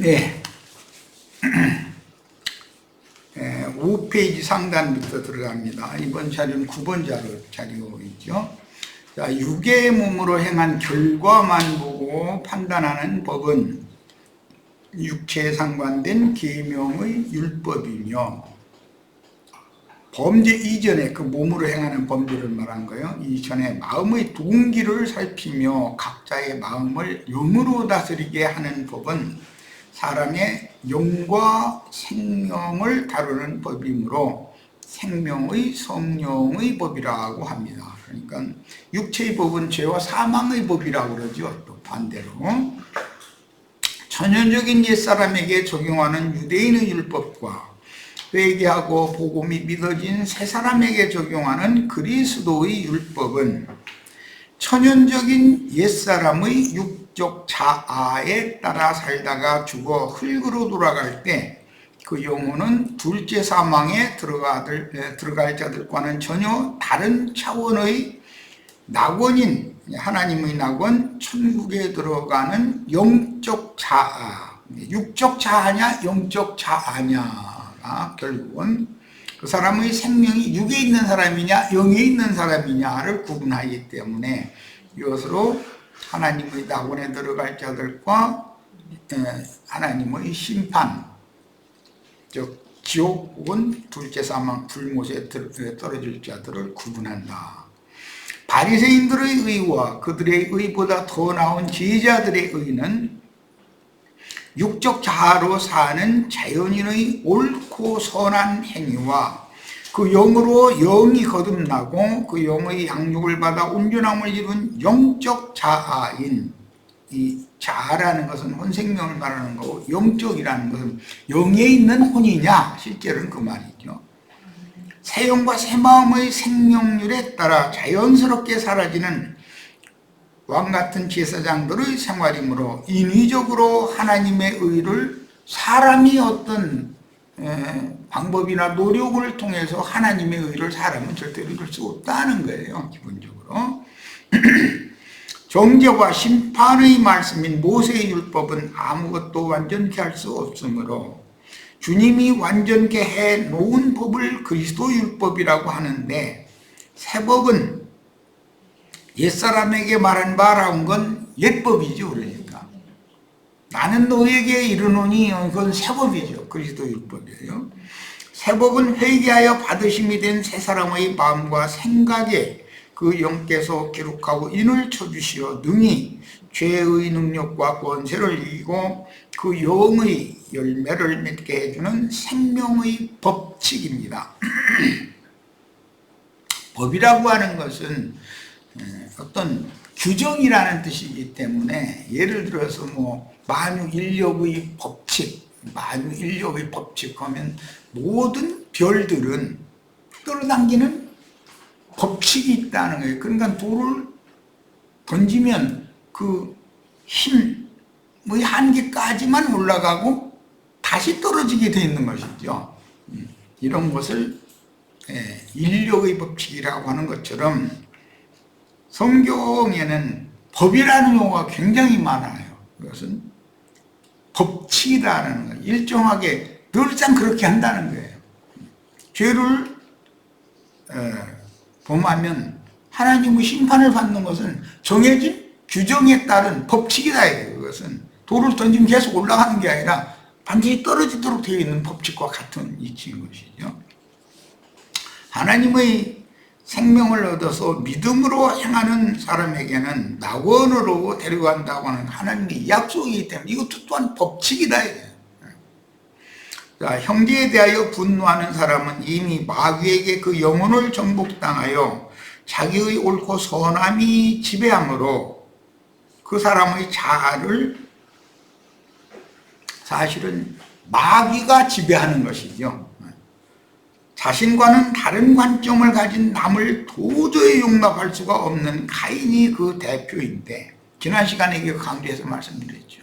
네. 5페이지 상단부터 들어갑니다. 이번 자료는 9번 자료이죠. 자, 육의 몸으로 행한 결과만 보고 판단하는 법은 육체에 상관된 계명의 율법이며, 범죄 이전에 그 몸으로 행하는 범죄를 말한 거예요. 이전에 마음의 동기를 살피며 각자의 마음을 영으로 다스리게 하는 법은 사람의 영과 생명을 다루는 법이므로 생명의 성령의 법이라고 합니다. 그러니까 육체의 법은 죄와 사망의 법이라고 그러죠. 또 반대로 천연적인 옛사람에게 적용하는 유대인의 율법과 회개하고 복음이 믿어진 새사람에게 적용하는 그리스도의 율법은 천연적인 옛사람의 육적 자아에 따라 살다가 죽어 흙으로 돌아갈 때 그 영혼은 둘째 사망에 들어갈 자들과는 전혀 다른 차원의 낙원인 하나님의 낙원 천국에 들어가는 영적 자아, 육적 자아냐 영적 자아냐가 결국은 그 사람의 생명이 육에 있는 사람이냐 영에 있는 사람이냐를 구분하기 때문에 이것으로 하나님의 낙원에 들어갈 자들과 하나님의 심판, 즉 지옥 혹은 둘째 사망 불못에 떨어질 자들을 구분한다. 바리새인들의 의와 그들의 의보다 더 나은 제자들의 의는 육적 자아로 사는 자연인의 옳고 선한 행위와 그 영으로 영이 거듭나고 그 영의 양육을 받아 온전함을 이룬 영적 자아인, 이 자아라는 것은 혼생명을 말하는 거고 영적이라는 것은 영에 있는 혼이냐, 실제로는 그 말이죠. 새 영과 새 마음의 생명률에 따라 자연스럽게 사라지는 왕같은 제사장들의 생활이므로 인위적으로 하나님의 의를 사람이 어떤 방법이나 노력을 통해서 하나님의 의를 사람은 절대로 이룰 수 없다는 거예요. 기본적으로 정죄와 심판의 말씀인 모세의 율법은 아무것도 완전케 할 수 없으므로 주님이 완전케 해놓은 법을 그리스도 율법이라고 하는데, 새 법은 옛사람에게 말한 바라온 건 옛법이죠. 그러니까 나는 너에게 이르노니 그건 새 법이죠. 그리스도 율법이에요. 새 법은 회개하여 받으심이 된 새 사람의 마음과 생각에 그 영께서 기록하고 인을 쳐주시어 능히 죄의 능력과 권세를 이기고 그 영의 열매를 맺게 해주는 생명의 법칙입니다. 법이라고 하는 것은 어떤 규정이라는 뜻이기 때문에, 예를 들어서 뭐 만유인력의 법칙, 만유인력의 법칙 하면 모든 별들은 끌어당기는 법칙이 있다는 거예요. 그러니까 돌을 던지면 그 힘의 한계까지만 올라가고 다시 떨어지게 되어 있는 것이죠. 이런 것을 인력의 법칙이라고 하는 것처럼 성경에는 법이라는 용어가 굉장히 많아요. 그것은 법칙이라는 거, 일정하게 늘상 그렇게 한다는 거예요. 죄를 범하면 하나님의 심판을 받는 것은 정해진 규정에 따른 법칙이다 이거예요. 그것은 돌을 던지면 계속 올라가는 게 아니라 반드시 떨어지도록 되어 있는 법칙과 같은 이치인 것이죠. 하나님의 생명을 얻어서 믿음으로 행하는 사람에게는 낙원으로 데려간다고 하는 하나님의 약속이기 때문에 이것도 또한 법칙이다 이거예요. 자, 형제에 대하여 분노하는 사람은 이미 마귀에게 그 영혼을 정복당하여 자기의 옳고 선함이 지배하므로 그 사람의 자아를 사실은 마귀가 지배하는 것이죠. 자신과는 다른 관점을 가진 남을 도저히 용납할 수가 없는 가인이 그 대표인데, 지난 시간에 이게 강조해서 말씀드렸죠.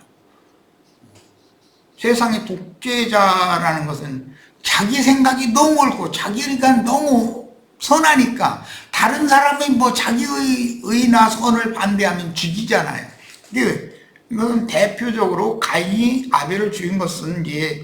세상의 독재자라는 것은 자기 생각이 너무 옳고 자기가 너무 선하니까 다른 사람이 뭐 자기의 의나 선을 반대하면 죽이잖아요. 근데 이것은 대표적으로 가인이 아벨을 죽인 것은 이제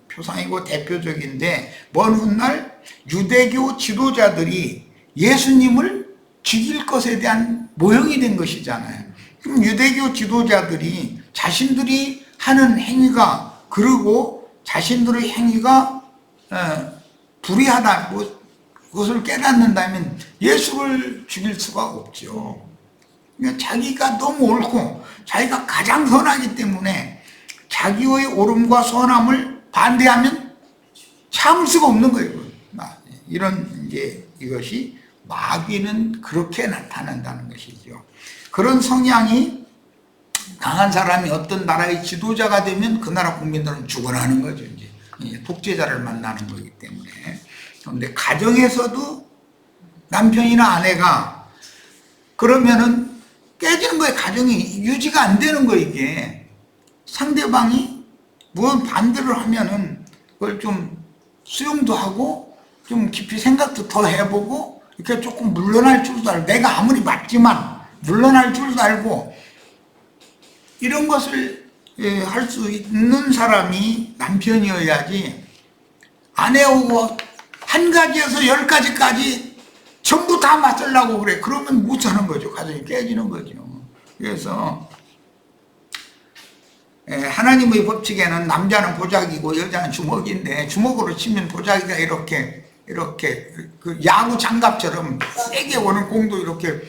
표상이고 대표적인데, 먼 훗날 유대교 지도자들이 예수님을 죽일 것에 대한 모형이 된 것이잖아요. 그럼 유대교 지도자들이 자신들이 하는 행위가, 그리고 자신들의 행위가 불의하다고 그것을 깨닫는다면 예수를 죽일 수가 없죠. 그러니까 자기가 너무 옳고 자기가 가장 선하기 때문에 자기의 옳음과 선함을 반대하면 참을 수가 없는 거예요. 이런 이것이 마귀는 그렇게 나타난다는 것이죠. 그런 성향이 강한 사람이 어떤 나라의 지도자가 되면 그 나라 국민들은 죽어나는 거죠. 이제 독재자를 만나는 거기 때문에. 그런데 가정에서도 남편이나 아내가 그러면은 깨지는 거예요. 가정이 유지가 안 되는 거예요. 이게 상대방이 무언 반대를 하면은 그걸 좀 수용도 하고 좀 깊이 생각도 더 해보고 이렇게 조금 물러날 줄도 알고, 내가 아무리 맞지만 물러날 줄도 알고, 이런 것을 할 수 있는 사람이 남편이어야지, 아내하고 한 가지에서 10가지까지 전부 다 맞으려고 그래. 그러면 못 사는 거죠. 가정이 깨지는 거죠. 그래서 하나님의 법칙에는 남자는 보자기고 여자는 주먹인데, 주먹으로 치면 보자기가 이렇게 그 야구 장갑처럼 세게 오는 공도 이렇게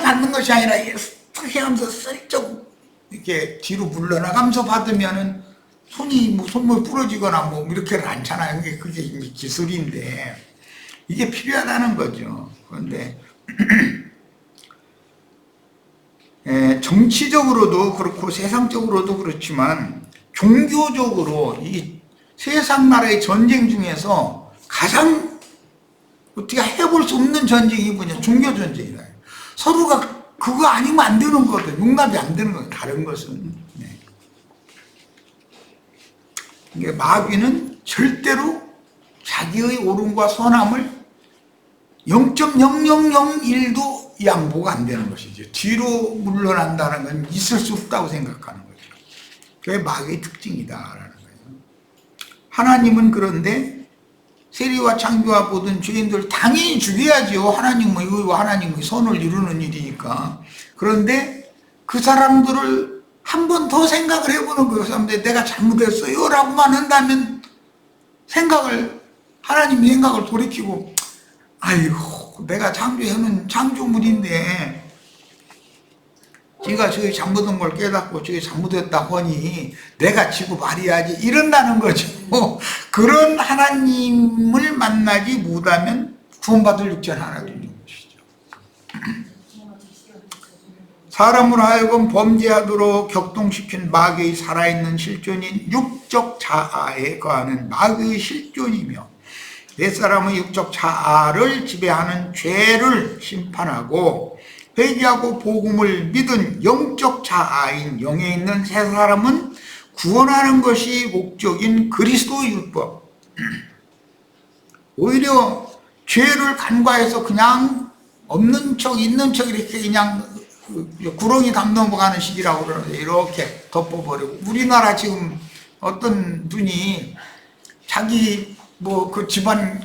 받는 것이 아니라 이렇게 하면서 슬쩍 이렇게 뒤로 물러나가면서 받으면은 손이 손목이 부러지거나 이렇게는 않잖아요. 그게 기술인데 이게 필요하다는 거죠. 그런데 정치적으로도 그렇고 세상적으로도 그렇지만 종교적으로 이 세상 나라의 전쟁 중에서 가장 어떻게 해볼 수 없는 전쟁이 뭐냐? 종교 전쟁이다. 서로가 그거 아니면 안 되는 거거든. 용납이 안 되는 거예요. 다른 것은. 이게 마귀는 절대로 자기의 옳음과 선함을 0.0001도 양보가 안 되는 것이죠. 뒤로 물러난다는 건 있을 수 없다고 생각하는 거죠. 그게 마귀의 특징이다라는 거예요. 하나님은 그런데 세리와 창조와 모든 죄인들 당연히 죽여야죠. 하나님의 의와 하나님의 선을 이루는 일이니까. 그런데 그 사람들을 한 번 더 생각을 해보는 거예요. 그 사람들 내가 잘못했어요 라고만 한다면 하나님 생각을 돌이키고, 아이고 내가 창조해놓은 창조물인데 지가 저기 잘못한 걸 깨닫고 저기 잘못했다 하니 내가 지고 말해야지, 이런다는 거죠. 그런 하나님을 만나지 못하면 구원받을 육체는 하나도 있는 것이죠. 사람으로 하여금 범죄하도록 격동시킨 마귀의 살아있는 실존인 육적 자아에 거하는 마귀의 실존이며, 옛사람의 육적 자아를 지배하는 죄를 심판하고 회개하고 복음을 믿은 영적 자아인 영에 있는 새 사람은 구원하는 것이 목적인 그리스도의 율법. 오히려 죄를 간과해서 그냥 없는 척 있는 척 이렇게 그냥 구렁이 담 넘어가는 식이라고 그러는데 이렇게 덮어버리고, 우리나라 지금 어떤 분이 자기 그 집안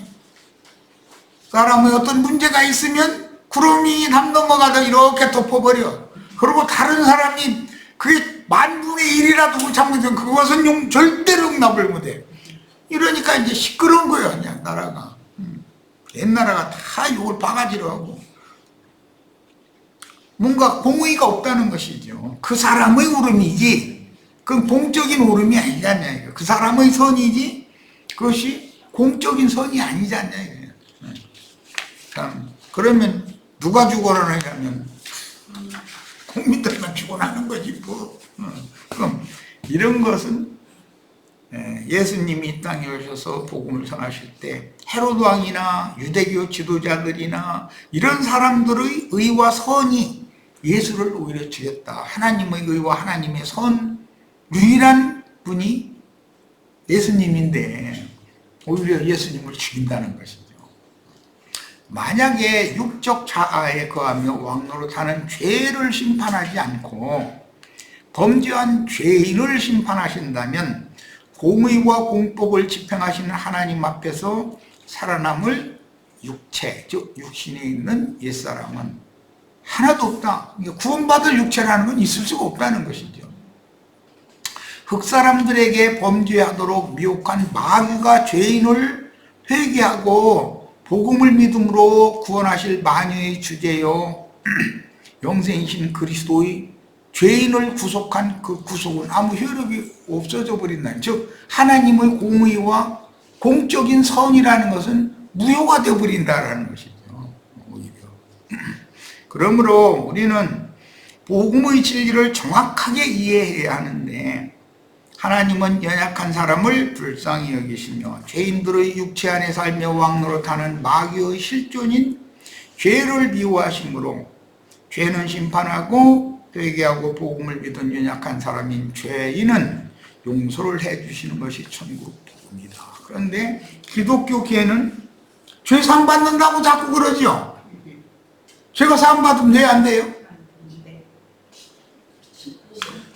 사람의 어떤 문제가 있으면 구름이 담 넘어가다 이렇게 덮어버려. 그리고 다른 사람이 그게 만분의 1이라도 못 참으면 그것은 절대로 용납을 못해. 이러니까 이제 시끄러운 거예요. 그냥 나라가. 옛나라가 다 욕을 바가지로 하고 뭔가 공의가 없다는 것이죠. 그 사람의 옳음이지 그건 공적인 옳음이 아니지 않냐. 그 사람의 선이지 그것이 공적인 선이 아니지 않냐. 그러면 누가 죽어나냐면 국민들만 죽어나는 거지 뭐. 그럼 이런 것은 예수님이 이 땅에 오셔서 복음을 전하실 때 헤로드 왕이나 유대교 지도자들이나 이런 사람들의 의와 선이 예수를 오히려 죽였다. 하나님의 의와 하나님의 선, 유일한 분이 예수님인데 오히려 예수님을 죽인다는 것이죠. 만약에 육적 자아에 거하며 왕노릇하는 죄를 심판하지 않고 범죄한 죄인을 심판하신다면 공의와 공법을 집행하시는 하나님 앞에서 살아남을 육체, 즉 육신에 있는 옛사람은 하나도 없다. 구원받을 육체라는 건 있을 수가 없다는 것이죠. 흑사람들에게 범죄하도록 미혹한 마귀가 죄인을 회개하고 복음을 믿음으로 구원하실 마녀의 주제요 영생이신 그리스도의 죄인을 구속한 그 구속은 아무 효력이 없어져 버린다는, 즉 하나님의 공의와 공적인 선이라는 것은 무효가 되어 버린다는 것이죠. 오히려. 그러므로 우리는 복음의 진리를 정확하게 이해해야 하는데, 하나님은 연약한 사람을 불쌍히 여기시며 죄인들의 육체 안에 살며 왕노릇하는 마귀의 실존인 죄를 미워하시므로 죄는 심판하고 회개하고 복음을 믿은 연약한 사람인 죄인은 용서를 해주시는 것이 천국 복음이다. 그런데 기독교계는 죄 상 받는다고 자꾸 그러죠. 죄가 상 받으면 돼, 안 돼요?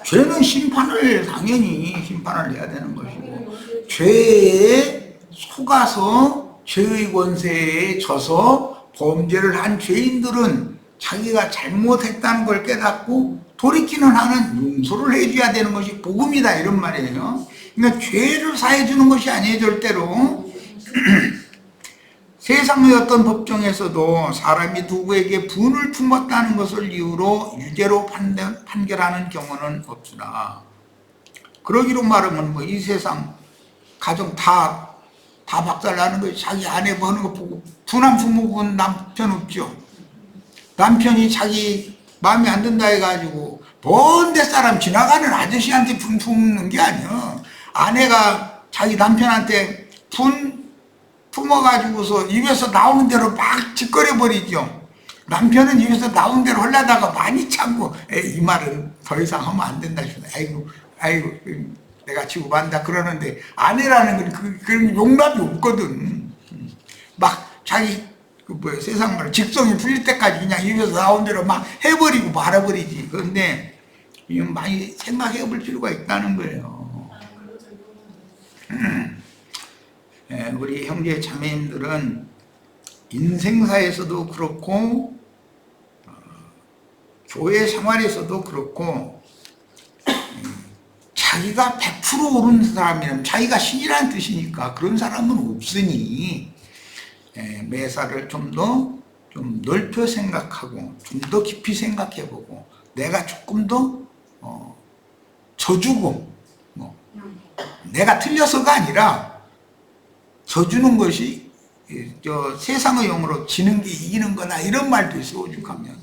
죄는 심판을 당연히 심판을 해야 되는 것이고, 죄에 속아서 죄의 권세에 져서 범죄를 한 죄인들은 자기가 잘못했다는 걸 깨닫고 돌이키는 한은 용서를 해줘야 되는 것이 복음이다, 이런 말이에요. 그러니까 죄를 사해주는 것이 아니에요, 절대로. 세상의 어떤 법정에서도 사람이 누구에게 분을 품었다는 것을 이유로 유죄로 판결하는 경우는 없으나, 그러기로 말하면 뭐 이 세상 가정 다 박살나는 거예요. 자기 아내 뭐 하는 거 보고 분한 부모분 남편 없죠. 남편이 자기 마음에 안 든다 해가지고 먼 데 사람 지나가는 아저씨한테 분 품는 게 아니야. 아내가 자기 남편한테 분 품어가지고서 입에서 나오는 대로 막 짓거려 버리죠. 남편은 입에서 나오는 대로 하려다가 많이 참고, 이 말은 더 이상 하면 안 된다 싶어. 아이고 내가 지고 만다 그러는데, 아내라는 건 그런 용납이 없거든. 막 자기 세상 말로 직성이 풀릴 때까지 그냥 입에서 나온 대로 막 해버리고 말아버리지. 그런데 이건 많이 생각해 볼 필요가 있다는 거예요. 우리 형제 자매님들은 인생사에서도 그렇고 교회 생활에서도 그렇고 자기가 100% 옳은 사람이라면, 자기가 신이라는 뜻이니까 그런 사람은 없으니 매사를 좀 넓혀 생각하고 좀 더 깊이 생각해보고, 내가 조금 더 져주고, 내가 틀려서가 아니라 져주는 것이 세상의 용어로 지는 게 이기는 거나 이런 말도 있어, 오죽하면.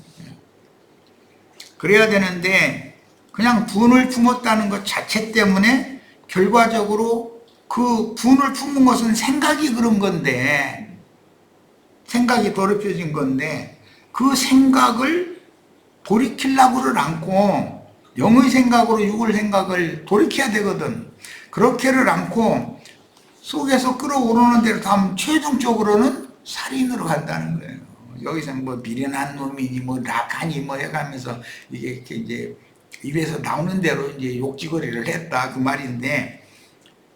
그래야 되는데 그냥 분을 품었다는 것 자체 때문에 결과적으로 그 분을 품은 것은 생각이 그런 건데, 생각이 더럽혀진 건데, 그 생각을 돌이키려고를 않고 영의 생각으로 육의 생각을 돌이켜야 되거든. 그렇게를 않고 속에서 끌어오르는 대로 다음 최종적으로는 살인으로 간다는 거예요. 여기서 뭐 미련한 놈이니 뭐 락하니 뭐 해가면서 이게 이제 입에서 나오는 대로 이제 욕지거리를 했다, 그 말인데,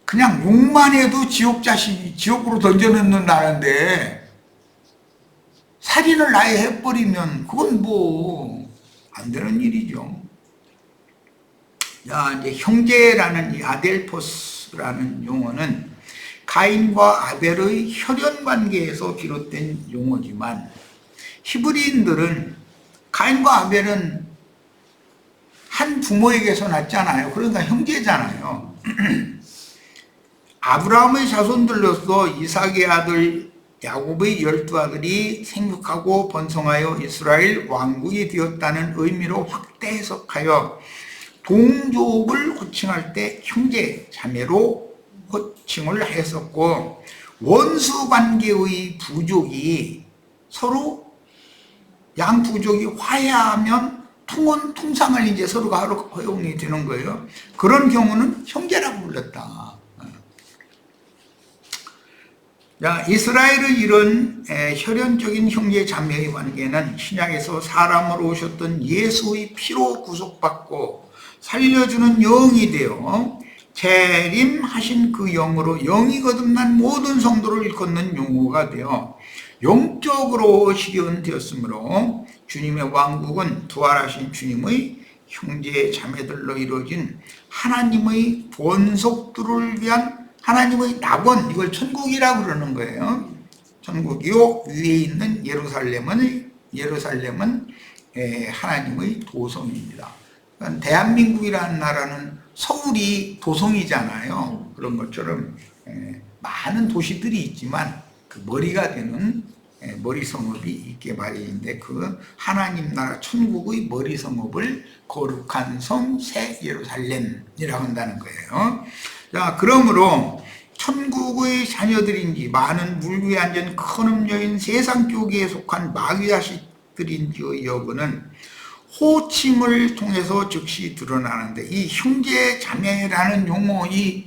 그냥 욕만 해도 지옥 자식이 지옥으로 던져넣는다는데 살인을 아예 해버리면 그건 뭐 안 되는 일이죠. 자, 이제 형제라는 이 아델포스라는 용어는 가인과 아벨의 혈연 관계에서 비롯된 용어지만, 히브리인들은 가인과 아벨은 한 부모에게서 났잖아요. 그러니까 형제잖아요. 아브라함의 자손들로서 이삭의 아들 야곱의 12아들이 생육하고 번성하여 이스라엘 왕국이 되었다는 의미로 확대 해석하여 동족을 호칭할 때 형제, 자매로 호칭을 했었고, 원수 관계의 부족이 서로 양 부족이 화해하면 통상을 이제 서로가 허용이 되는 거예요. 그런 경우는 형제라고 불렀다. 자, 이스라엘의 이런 혈연적인 형제 자매의 관계는 신약에서 사람으로 오셨던 예수의 피로 구속받고 살려주는 영이 되어 재림하신 그 영으로 영이 거듭난 모든 성도를 일컫는 용어가 되어 영적으로 실현되었으므로 주님의 왕국은 부활하신 주님의 형제 자매들로 이루어진 하나님의 본속들을 위한 하나님의 낙원, 이걸 천국이라고 그러는 거예요. 천국이요 위에 있는 예루살렘은 하나님의 도성입니다. 그러니까 대한민국이라는 나라는 서울이 도성이잖아요. 그런 것처럼 많은 도시들이 있지만 그 머리가 되는 머리 성읍이 있게 마련인데, 그 하나님 나라 천국의 머리 성읍을 거룩한 성 새 예루살렘이라고 한다는 거예요. 자, 그러므로 천국의 자녀들인지 많은 물 위에 앉은 큰 음녀인 세상 교계에 속한 마귀 자식들인지의 여부는 호칭을 통해서 즉시 드러나는데, 이 형제 자매라는 용어, 이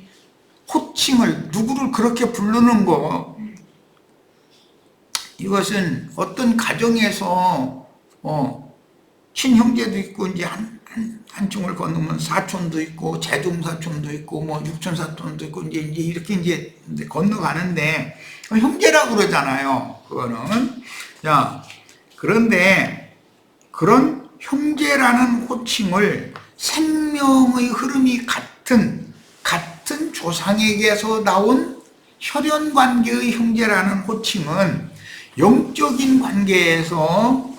호칭을 누구를 그렇게 부르는 거, 이것은 어떤 가정에서 친형제도 있고, 이제 한층을 건너면 사촌도 있고, 제동 사촌도 있고, 뭐 육촌 사촌도 있고, 이제 이렇게 건너가는데 형제라고 그러잖아요. 그거는. 자, 그런데 그런 형제라는 호칭을 생명의 흐름이 같은 조상에게서 나온 혈연 관계의 형제라는 호칭은 영적인 관계에서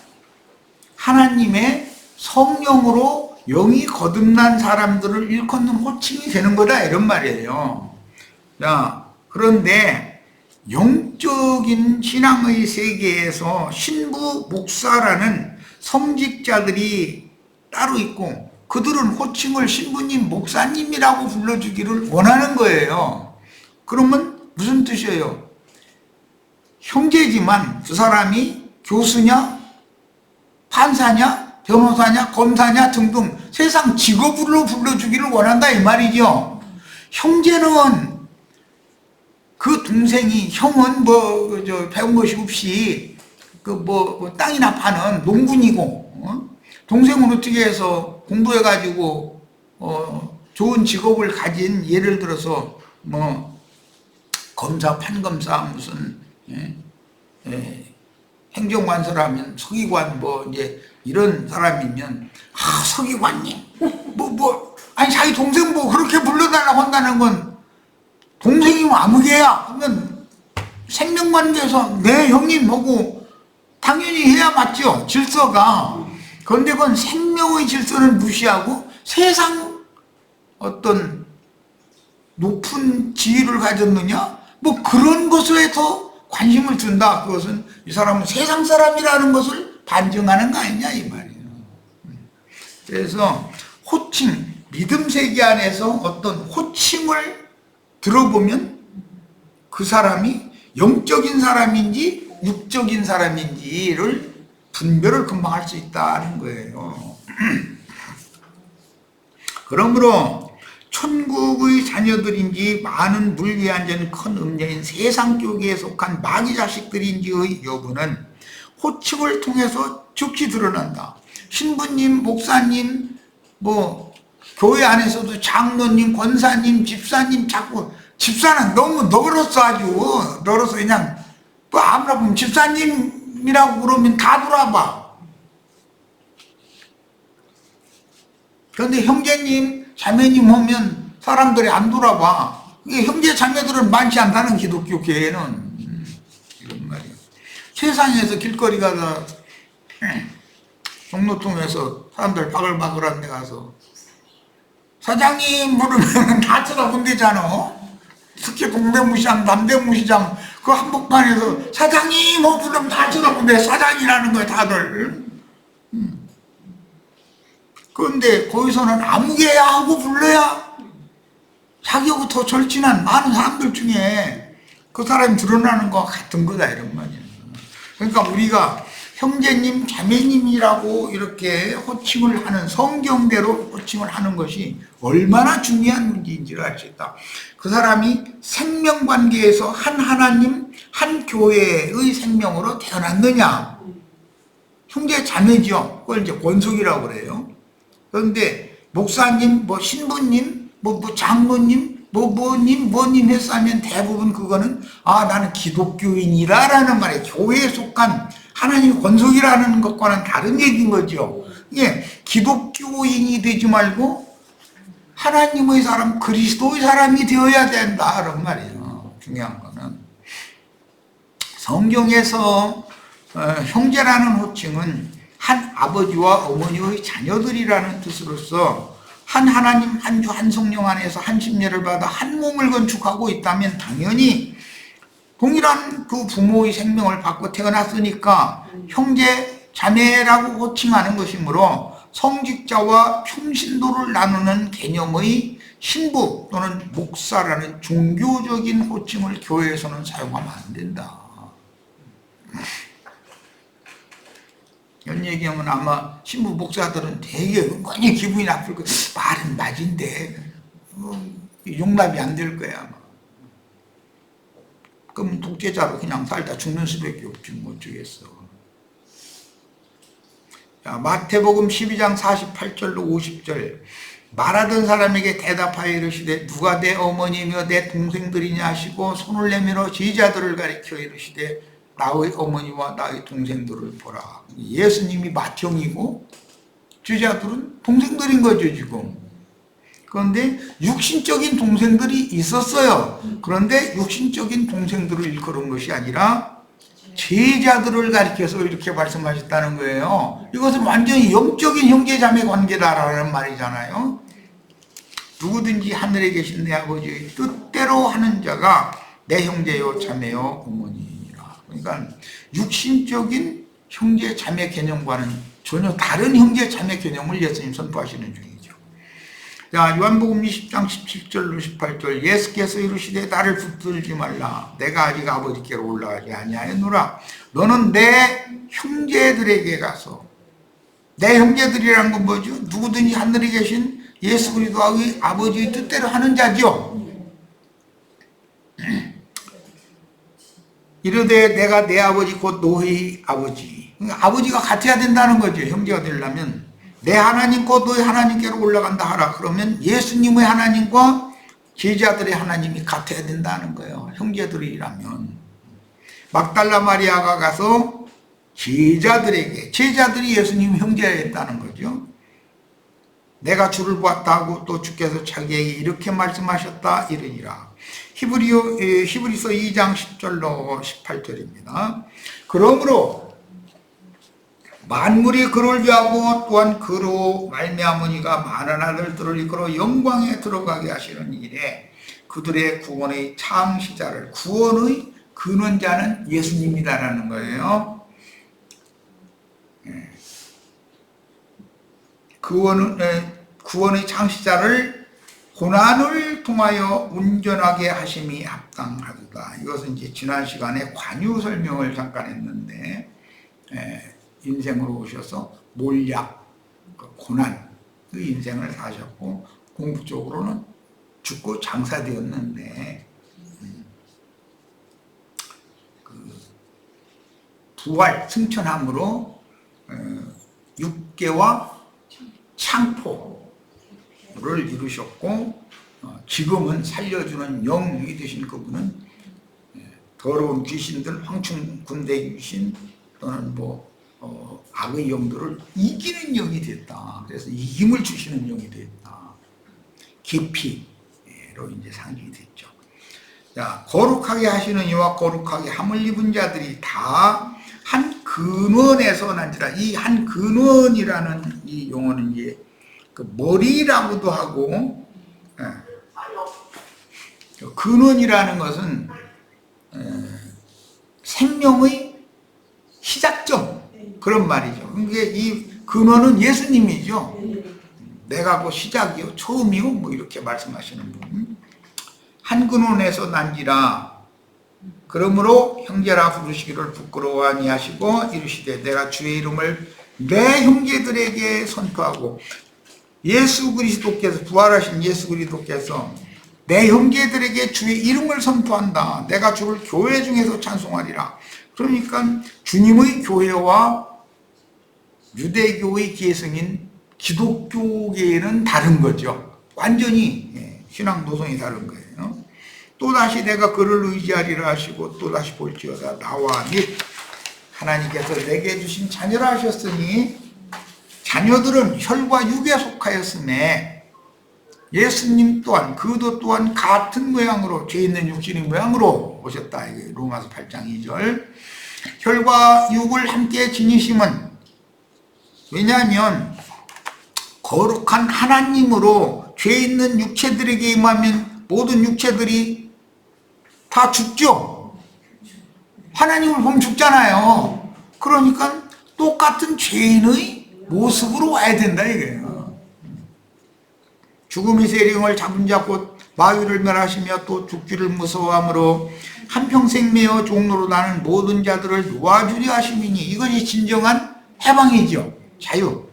하나님의 성령으로 영이 거듭난 사람들을 일컫는 호칭이 되는 거다, 이런 말이에요. 자, 그런데 영적인 신앙의 세계에서 신부, 목사라는 성직자들이 따로 있고, 그들은 호칭을 신부님, 목사님이라고 불러주기를 원하는 거예요. 그러면 무슨 뜻이에요? 형제지만 그 사람이 교수냐, 판사냐, 변호사냐, 검사냐 등등 세상 직업으로 불러주기를 원한다, 이 말이죠. 형제는 그 동생이, 형은 배운 것이 없이 땅이나 파는 농군이고, 동생은 어떻게 해서 공부해가지고 좋은 직업을 가진, 예를 들어서 검사, 판검사, 무슨 행정관서라면 서기관, 이제 이런 사람이면, 서기관님, 아니 자기 동생 그렇게 불러달라고 한다는 건, 동생이면 아무 개야 하면 생명관계에서 네 형님 하고 당연히 해야 맞죠, 질서가. 그런데 그건 생명의 질서를 무시하고 세상 어떤 높은 지위를 가졌느냐, 그런 것에 더 관심을 둔다. 그것은 이 사람은 세상 사람이라는 것을 반증하는 거 아니냐, 이 말이에요. 그래서 호칭, 믿음 세계 안에서 어떤 호칭을 들어보면 그 사람이 영적인 사람인지 육적인 사람인지를 분별을 금방 할 수 있다는 거예요. 그러므로 천국의 자녀들인지 많은 물 위에 앉은 큰 음녀인 세상 교계에 속한 마귀 자식들인지의 여부는 호칭을 통해서 즉시 드러난다. 신부님, 목사님, 교회 안에서도 장로님, 권사님, 집사님, 자꾸 집사는 너무 너그러서, 아주 너그러서 그냥 아무나 보면 집사님이라고 그러면 다 돌아봐. 그런데 형제님, 자매님 하면 사람들이 안 돌아봐. 이게 형제 자매들은 많지 않다는, 기독교 교회는. 이런 말이야. 세상에서 길거리 가서 종로통에서 사람들 바글바글한 데 가서 사장님 부르면 다 쳐다본대잖아. 특히 동대무시장, 남대무시장 그 한복판에서 사장님 부르면 다 쳐다본대. 사장이라는 거야, 다들. 그런데 거기서는 아무개야 하고 불러야 자기하고 더 절친한 많은 사람들 중에 그 사람이 드러나는 것 같은 거다, 이런 말이야. 그러니까 우리가 형제님, 자매님이라고 이렇게 호칭을 하는, 성경대로 호칭을 하는 것이 얼마나 중요한 문제인지를 알 수 있다. 그 사람이 생명관계에서 한 하나님, 한 교회의 생명으로 태어났느냐. 형제 자매죠. 그걸 이제 권속이라고 그래요. 그런데 목사님, 뭐 신부님, 뭐 장로님, 뭐님 해서 하면 대부분 그거는 나는 기독교인이라는 말에 교회에 속한 하나님의 권속이라는 것과는 다른 얘기인 거죠. 예, 기독교인이 되지 말고 하나님의 사람, 그리스도의 사람이 되어야 된다 그런 말이에요. 중요한 거는 성경에서 형제라는 호칭은 한 아버지와 어머니의 자녀들이라는 뜻으로서 한 하나님, 한 주, 한 성령 안에서 한 심령을 받아 한 몸을 건축하고 있다면 당연히 동일한 그 부모의 생명을 받고 태어났으니까 형제, 자매라고 호칭하는 것이므로 성직자와 평신도를 나누는 개념의 신부 또는 목사라는 종교적인 호칭을 교회에서는 사용하면 안 된다. 이런 얘기하면 아마 신부 목사들은 되게 은근히 기분이 나쁠 거야. 말은 맞은데 용납이 안 될 거야 아마. 그럼 독재자로 그냥 살다 죽는 수밖에 없지 뭐 어쩌겠어. 자, 마태복음 12장 48절로 50절. 말하던 사람에게 대답하여 이르시되 누가 내 어머니며 내 동생들이냐 하시고 손을 내밀어 제자들을 가리켜 이르시되 나의 어머니와 나의 동생들을 보라. 예수님이 맏형이고 제자들은 동생들인 거죠 지금. 그런데 육신적인 동생들이 있었어요. 그런데 육신적인 동생들을 일컬은 것이 아니라 제자들을 가리켜서 이렇게 말씀하셨다는 거예요. 이것은 완전히 영적인 형제자매 관계다라는 말이잖아요. 누구든지 하늘에 계신 내 아버지의 뜻대로 하는 자가 내 형제요 자매요 어머니니라. 그러니까 육신적인 형제 자매 개념과는 전혀 다른 형제 자매 개념을 예수님 선포하시는 중이죠. 자, 요한복음 20장 17절로 18절. 예수께서 이르시되 나를 붙들지 말라. 내가 아직 아버지께로 올라가지 아니하였노라. 너는 내 형제들에게 가서. 내 형제들이란 건 뭐죠? 누구든지 하늘에 계신 예수 그리스도의 아버지의 뜻대로 하는 자죠. 이르되 내가 내 아버지 곧 너희 아버지. 아버지가 같아야 된다는 거죠. 형제가 되려면. 내 하나님 곧 너희 하나님께로 올라간다 하라. 그러면 예수님의 하나님과 제자들의 하나님이 같아야 된다는 거예요. 형제들이라면. 막달라 마리아가 가서 제자들에게, 제자들이 예수님 형제였다는 거죠. 내가 주를 보았다 하고 또 주께서 자기에게 이렇게 말씀하셨다 이르니라. 히브리서 2장 10절로 18절입니다. 그러므로 만물이 그를 위하고 또한 그로 말미암으니가 많은 아들들을 이끌어 영광에 들어가게 하시는 일에 그들의 구원의 창시자를, 구원의 근원자는 예수님이다라는 거예요. 구원의 창시자를 고난을 통하여 운전하게 하심이 합당하도다. 이것은 이제 지난 시간에 관유 설명을 잠깐 했는데, 인생으로 오셔서 몰약, 고난의 인생을 사셨고 궁극적으로는 죽고 장사되었는데, 부활, 승천함으로 육계와 창포를 이루셨고, 지금은 살려주는 영이 되신 그분은 더러운 귀신들, 황충 군대 귀신 또는 악의 영들을 이기는 영이 됐다. 그래서 이김을 주시는 영이 됐다. 깊이로 이제 상징이 됐죠. 자, 거룩하게 하시는 이와 거룩하게 함을 입은 자들이 다 한 근원에서 난지라. 이 한 근원이라는 이 용어는 이제 그 머리라고도 하고, 근원이라는 것은 생명의 시작점, 그런 말이죠. 이게 이 근원은 예수님이죠. 내가 그 시작이요, 처음이요, 뭐 이렇게 말씀하시는 분. 한 근원에서 난지라. 그러므로 형제라 부르시기를 부끄러워 아니하시고 이르시되 내가 주의 이름을 내 형제들에게 선포하고, 예수 그리스도께서, 부활하신 예수 그리스도께서 내 형제들에게 주의 이름을 선포한다. 내가 주를 교회 중에서 찬송하리라. 그러니까 주님의 교회와 유대교의 계승인 기독교계에는 다른 거죠. 완전히 신앙 노선이 다른 거예요. 또다시 내가 그를 의지하리라 하시고 또다시 볼지어다 나와 및 하나님께서 내게 주신 자녀라 하셨으니 자녀들은 혈과 육에 속하였음에 예수님 또한 그도 또한 같은 모양으로 죄 있는 육신의 모양으로 오셨다. 이게 로마서 8장 2절. 혈과 육을 함께 지니심은 왜냐하면 거룩한 하나님으로 죄 있는 육체들에게 임하면 모든 육체들이 다 죽죠. 하나님을 보면 죽잖아요. 그러니까 똑같은 죄인의 모습으로 와야 된다 이거예요. 죽음의 세령을 잡은 자 곧 마귀를 멸하시며 또 죽기를 무서워함으로 한평생 매어 종로로 나는 모든 자들을 놓아주려 하심이니 이것이 진정한 해방이죠. 자유.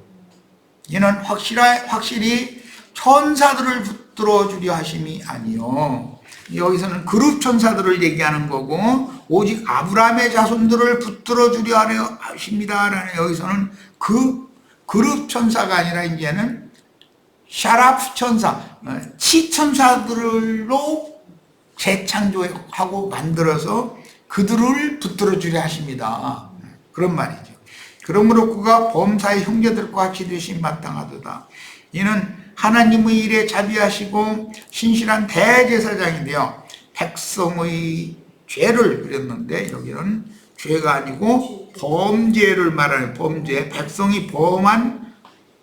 이는 확실히 천사들을 붙들어 주려 하심이 아니요. 여기서는 그룹 천사들을 얘기하는 거고 오직 아브라함의 자손들을 붙들어 주려 하십니다. 라는 여기서는 그 그룹 천사가 아니라 이제는 샤라프 천사, 치천사들로 재창조하고 만들어서 그들을 붙들어 주려 하십니다. 그런 말이죠. 그러므로 그가 범사의 형제들과 같이 되심 마땅하도다. 이는 하나님의 일에 자비하시고 신실한 대제사장이 되어 백성의 죄를 그렸는데 여기는 죄가 아니고 범죄를 말하는 범죄, 백성이 범한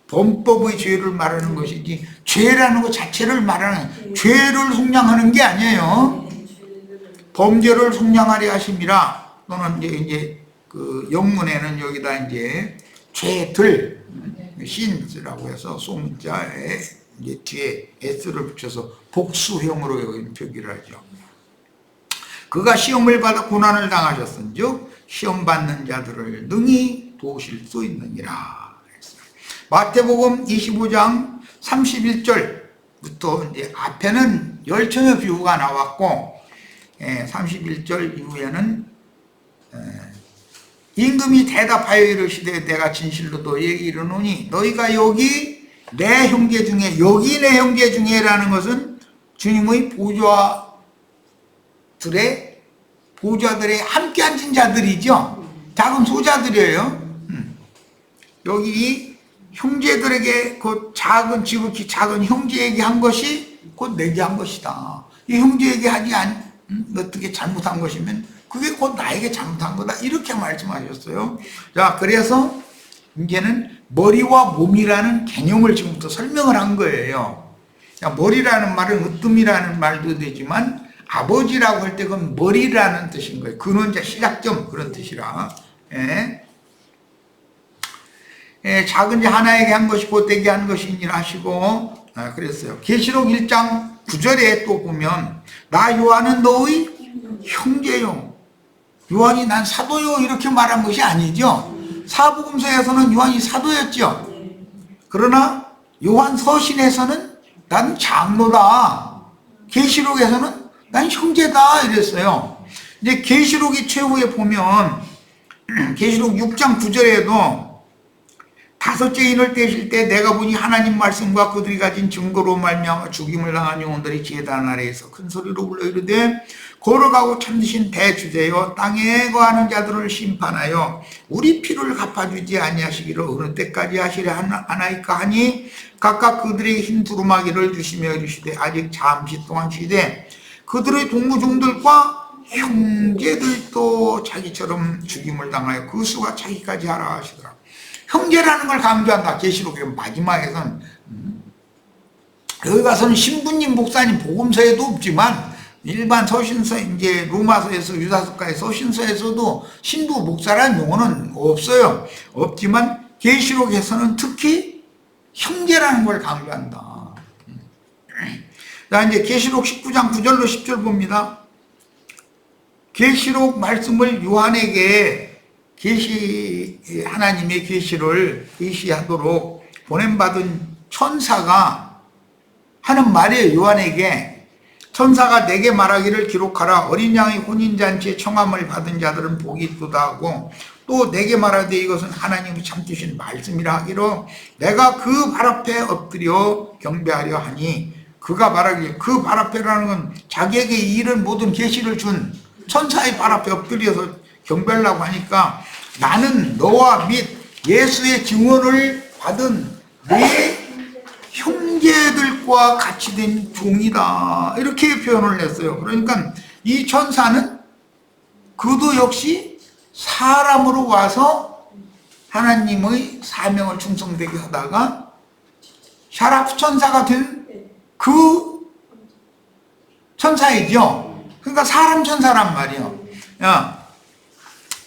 범법의 죄를 말하는 것이지 죄라는 것 자체를 말하는 죄를 속량하는 게 아니에요. 범죄를 속량하려 하심이라. 또는 이제 그 영문에는 여기다 이제 죄들 sins라고 해서 소문자에 이제 뒤에 s를 붙여서 복수형으로 여기 표기를 하죠. 그가 시험을 받아 고난을 당하셨은즉 시험 받는 자들을 능히 도우실 수 있느니라. 마태복음 25장 31절부터 이제 앞에는 열처녀 비유가 나왔고 31절 이후에는 임금이 대답하여 이르시되 내가 진실로 너희에게 이르노니 너희가 여기 내 형제 중에 여기 내 형제 중에라는 것은 주님의 보좌들에 함께 앉은 자들이죠. 작은 소자들이에요. 여기 형제들에게 그 지극히 작은 형제에게 한 것이 곧 내게 한 것이다. 이 형제에게 하지 어떻게 잘못한 것이면 그게 곧 나에게 잘못한 거다. 이렇게 말씀하셨어요. 자, 그래서 이제는 머리와 몸이라는 개념을 지금부터 설명을 한 거예요. 자, 머리라는 말은 으뜸이라는 말도 되지만 아버지라고 할 때 그건 머리라는 뜻인 거예요. 근원자 시작점 그런 뜻이라. 작은 자 하나에게 한 것이 보태게 한 것이니라 하시고 그랬어요. 계시록 1장 9절에 또 보면 나 요한은 너의 형제요. 요한이 난 사도요 이렇게 말한 것이 아니죠. 사복음서에서는 요한이 사도였죠. 그러나 요한 서신에서는 난 장로다. 계시록에서는 난 형제다 이랬어요. 이제 계시록이 최후에 보면 계시록 6장 9절에도 다섯째 인을 떼실 때 내가 보니 하나님 말씀과 그들이 가진 증거로 말미암아 죽임을 당한 영혼들이 제단 아래에서 큰 소리로 불러 이르되 걸어가고 참으신 대주제여 땅에 거하는 자들을 심판하여 우리 피를 갚아주지 아니하시기를 어느 때까지 하시려 하나이까 하니 각각 그들의 흰 두루마기를 주시며 이르시되 아직 잠시 동안 쉬되 그들의 동무종들과 형제들도 자기처럼 죽임을 당하여 그 수가 자기까지 하라 하시더라. 형제라는 걸 강조한다. 계시록의 마지막에서는 여기 가서는 신부님, 목사님, 복음서에도 없지만 일반 서신서 이제 로마서에서 유다서까지 서신서에서도 신부, 목사라는 용어는 없어요. 없지만 계시록에서는 특히 형제라는 걸 강조한다. 자, 이제 계시록 19장 9절로 10절 봅니다. 계시록 말씀을 요한에게 하나님의 계시를 계시하도록 보냄받은 천사가 하는 말이에요. 요한에게 천사가 내게 말하기를 기록하라. 어린 양의 혼인잔치에 청함을 받은 자들은 복이 있도다 하고 또 내게 말하되 이것은 하나님이 참으신 말씀이라 하기로 내가 그 발 앞에 엎드려 경배하려 하니 그가 말하기를 그 발 앞에라는 건 자기에게 이런 모든 계시를 준 천사의 발 앞에 엎드려서 경배하려고 하니까 나는 너와 및 예수의 증언을 받은 네 형제들과 같이 된 종이다 이렇게 표현을 했어요. 그러니까 이 천사는 그도 역시 사람으로 와서 하나님의 사명을 충성되게 하다가 샤랍 천사가 된 그 천사이죠. 그러니까 사람 천사란 말이에요. 야,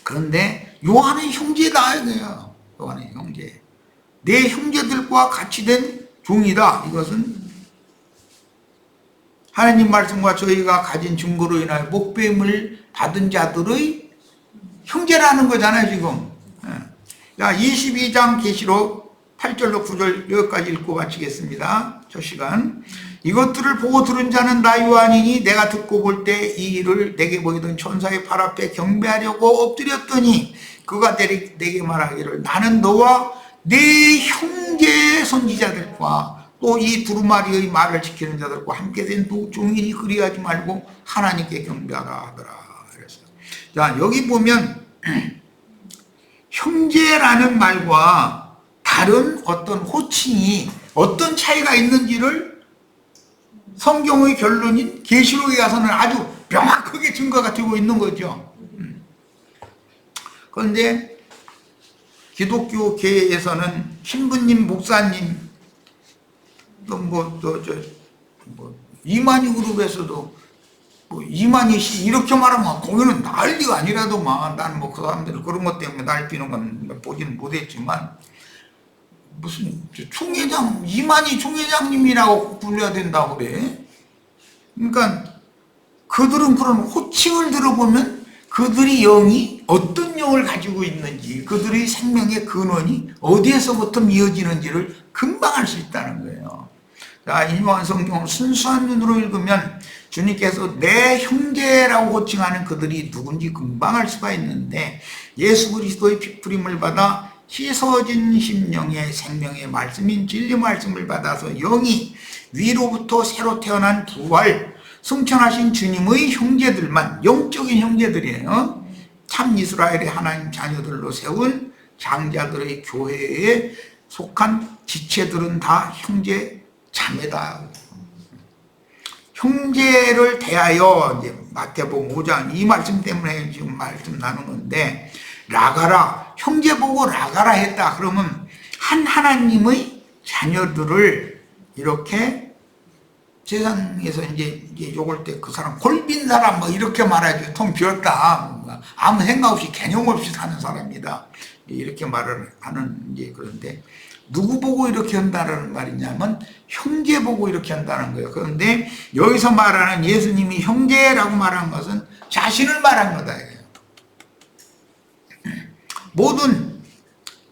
그런데 요한의 형제다 이거예요. 요한의 형제. 내 형제들과 같이 된 종이다. 이것은 하나님 말씀과 저희가 가진 증거로 인하여 목배임을 받은 자들의 형제라는 거잖아요 지금. 자, 22장 계시록 8절로 9절 여기까지 읽고 마치겠습니다. 저 시간. 이것들을 보고 들은 자는 나 요한이니 내가 듣고 볼 때 이 일을 내게 보이던 천사의 발 앞에 경배하려고 엎드렸더니 그가 내게 말하기를 나는 너와 네 형제 선지자들과 또 이 두루마리의 말을 지키는 자들과 함께 된 종이니 그리하지 말고 하나님께 경배하라 하더라. 그랬어요. 자, 여기 보면 형제라는 말과 다른 어떤 호칭이 어떤 차이가 있는지를 성경의 결론인 계시록에 가서는 아주 명확하게 증거가 되고 있는 거죠. 그런데 기독교계에서는 신부님, 목사님, 이만희 그룹에서도 이만희 씨 이렇게 말하면 거기는 난리가 아니라도만 나는 그 사람들 그런 것 때문에 날뛰는 건 보지는 못했지만 무슨 총회장 이만희 총회장님이라고 불러야 된다고 그래. 그러니까 그들은 그런 호칭을 들어보면 그들이 영이 어떤 영을 가지고 있는지 그들의 생명의 근원이 어디에서부터 이어지는지를 금방 알 수 있다는 거예요. 자, 일반 성경을 순수한 눈으로 읽으면 주님께서 내 형제라고 호칭하는 그들이 누군지 금방 알 수가 있는데 예수 그리스도의 피부림을 받아 씻어진 심령의 생명의 말씀인 진리 말씀을 받아서 영이 위로부터 새로 태어난 부활 승천하신 주님의 형제들만 영적인 형제들이에요. 참 이스라엘의 하나님 자녀들로 세운 장자들의 교회에 속한 지체들은 다 형제 자매다. 형제를 대하여 이제 마태복음 5장 이 말씀 때문에 지금 말씀 나눈 건데 라가라 형제 보고 라가라 했다. 그러면 한 하나님의 자녀들을 이렇게 세상에서 이제 욕을 때 그 사람 골빈 사람 뭐 이렇게 말하지 통 비었다 아무 생각 없이 개념 없이 사는 사람이다 이렇게 말을 하는 이제 그런데 누구 보고 이렇게 한다는 말이냐면 형제 보고 이렇게 한다는 거예요. 그런데 여기서 말하는 예수님이 형제라고 말한 것은 자신을 말한 거다. 모든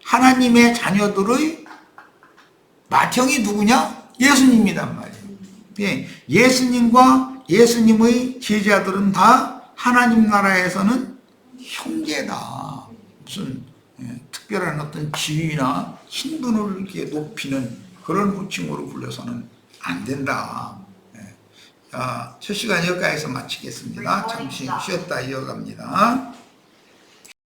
하나님의 자녀들의 맏형이 누구냐? 예수님이란 말이에요. 예수님과 예수님의 제자들은 다 하나님 나라에서는 형제다. 무슨 특별한 어떤 지위나 신분을 이렇게 높이는 그런 호칭으로 불려서는 안 된다. 자, 첫 시간 여기까지서 마치겠습니다. 잠시 쉬었다 이어갑니다.